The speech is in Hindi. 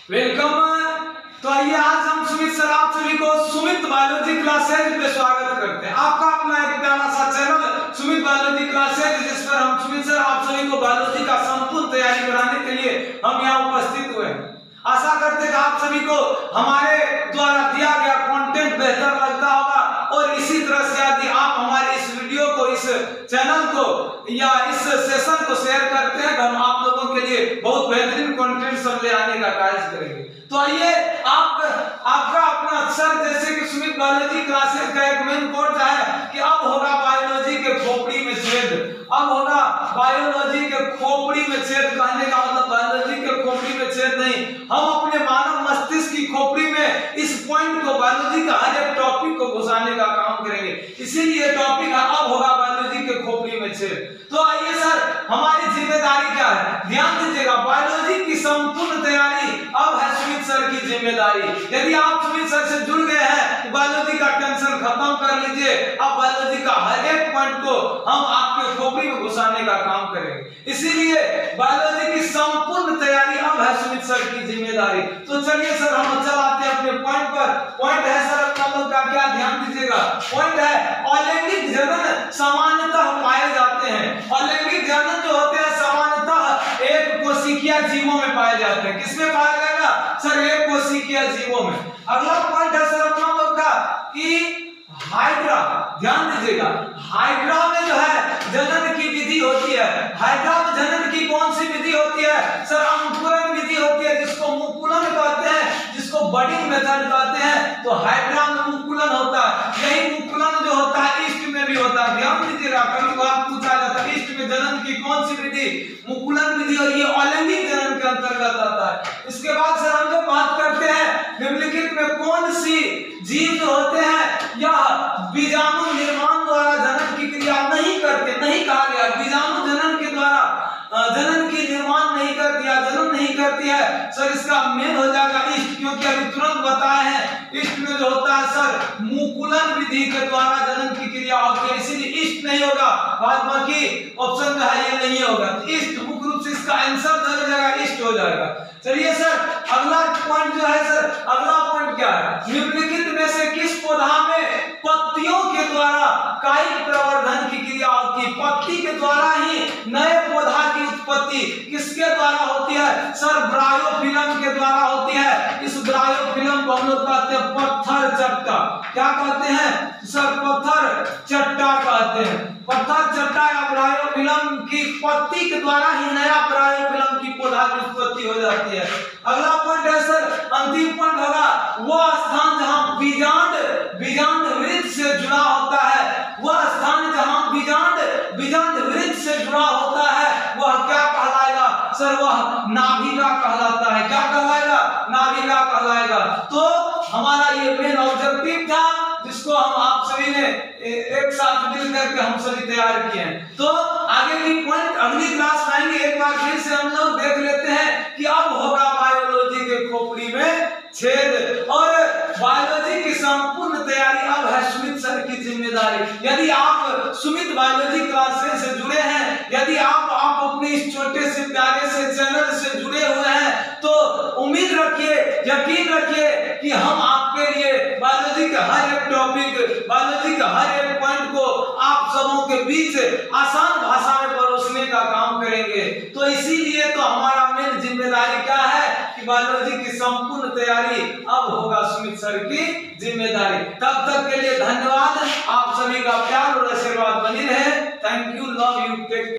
वेलकम। तो आइए आज हम सुमित सर आप सभी को सुमित बायोलॉजी क्लासेज में स्वागत करते हैं। आपका अपना एक प्यारा सा चैनल सुमित बायोलॉजी क्लासेज, जिस पर हम सुमित सर आप सभी को बायोलॉजी का संपूर्ण तैयारी कराने के लिए हम यहाँ उपस्थित हुए हैं। आशा करते हैं कि आप सभी को हमारे द्वारा दिया गया कंटेंट बेहतर लगता होगा और इसी तरह से यदि आप हमारे इस वीडियो को, इस चैनल को या इस सेशन को शेयर करते हैं तो हम आप लोगों के लिए बहुत बेहतरीन कंटेंट सब ले आने का कार्य करेंगे। तो आइए आपका अपना सर जैसे कि सुमित बायोलॉजी क्लासेस का एक मेन कोर्स है कि अब होगा बायोलॉजी के खोपड़ी में छेद, अब होगा बायोलॉजी के खोपड़ी में छेद। कहने का मतलब बायोलॉजी के खोपड़ी में छेद नहीं, हम अपने मानव मस्तिष्क की खोपड़ी में इस पॉइंट को, बायोलॉजी का हर एक टॉपिक को घुसाने का काम करेंगे। इसीलिए टॉपिक है अब होगा बायोलॉजी के खोपड़ी में छेद। तो आइए सर, हमारी जिम्मेदारी क्या है, ध्यान दीजिएगा। बायोलॉजी की संपूर्ण तैयारी अब है सुमित सर की जिम्मेदारी। यदि आप सुमित सर से जुड़ गए हैं तो बायोलॉजी का टेंशन खत्म कर लीजिए। अब बायोलॉजी का हर एक पॉइंट को हम आपके खोपड़ी में घुसाने का काम करेंगे। इसीलिए बायोलॉजी की संपूर्ण तैयारी अब है सुमित सर की जिम्मेदारी। तो चलिए सर, हम चलाते हैं अपने पॉइंट पर। पॉइंट है सर अपना लोग का क्या, ध्यान दीजिएगा। पॉइंट है अलैंगिक जनन सामान्यतः पाए जाते हैं। अलैंगिक जनन जो होते हैं सामान्यतः एक कोशिकीय जीवों में पाए जाते हैं। किसमें पाया जाएगा सर? एक कोशिकीय जीवों में। अगला पॉइंट है सर अपना लोग का कि हाइड्रा, ध्यान दीजिएगा। हाइड्रा में जो है जनन की विधि होती है। हाइड्रा में जनन की कौन सी विधि होती है सर? अंकुरण विधि होती है, जिसको मुकुलन कहते हैं, जिसको बडिंग मेथड कहते हैं। तो हाइड्रा में मुकुलन होता है। यही मुकुलन जो होता है ईस्ट में भी होता है। ध्यान दीजिएगा, कभी बार पूछा जाता है ईस्ट में जनन की कौन सी विधि? मुकुलन विधि, और ये अलैंगिक जनन के अंतर्गत आता है। इसके बाद सर हम जो बात करते हैं निम्नलिखित में कौन सी जीव जो होते हैं या बीजाणु निर्माण द्वारा जनन की क्रिया नहीं करते, नहीं कहा गया बीजाणु जनन के द्वारा जनन की निर्माण नहीं करती है, जनन नहीं करती है सर। इसका मेन हो जाएगा ईस्ट, क्योंकि अभी तुरंत बताए हैं ईस्ट में जो होता है सर मुकुलन विधि के द्वारा जनन की क्रिया होती है, इसीलिए ईस्ट नहीं होगा। बाद बाकी ऑप्शन जो है ये नहीं होगा। ईस्ट मुख्य रूप से इसका आंसर हो जाएगा, ईस्ट हो जाएगा। चलिए सर, अगला पॉइंट जो है सर, अगला पॉइंट क्या है? निम्नलिखित में से किस पौधा में पत्तियों के द्वारा कायिक प्रवर्धन की क्रिया होती है? पत्ती के द्वारा ही नए पौधा की उत्पत्ति किसके द्वारा होती है सर? ब्रायोफिलम के द्वारा होती है। इस ब्रायोफिलम को हम लोग कहते हैं पत्थर चट्टा। क्या कहते हैं सर? पत्थर चट्टा कहते हैं। पत्थर चट्टा या ब्रायोफिलम की पत्ती के द्वारा ही नया ब्रायोफिलम की पौधा की उत्पत्ति हो जाती है। अगला पॉइंट है सर, अंतिम पॉइंट होगा वह स्थान जहां बीजांड वृक्ष से जुड़ा होता है। वह स्थान जहां बीजांड वृक्ष से जुड़ा होता है वह क्या कहलाएगा सर? वह नाभिका कहलाता है। क्या कहलाएगा? नाभिका कहलाएगा। तो हमारा ये मेन ऑब्जेक्टिव था जिसको हम आप सभी ने एक साथ मिल करके हम सभी तैयार किए हैं। तो आगे की पॉइंट अगली क्लास में आएंगे। एक बार फिर से हम लोग देख लेते हैं कि अब होगा बायोलॉजी के खोपड़ी में छेद, और बायोलॉजी की संपूर्ण तैयारी अब है सुमित सर की जिम्मेदारी। यदि आप सुमित बायोलॉजी क्लासेस से जुड़े हैं, यदि आप अपने इस छोटे से प्यारे से चैनल से जुड़े हुए हैं, तो उम्मीद रखिए, यकीन रखिए कि हम आपके लिए बायोलॉजी का हर एक टॉपिक, बायोलॉजी का हर एक पॉइंट को आप सबों के बीच आसान भाषा में परोसने का काम करेंगे। तो इसीलिए तो हमारा मेन जिम्मेदारी क्या है कि बायोलॉजी की संपूर्ण तैयारी अब होगा सुमित सर की जिम्मेदारी। तब तक के लिए धन्यवाद। आप सभी का प्यार और आशीर्वाद बनी रहे। Thank you, love you, take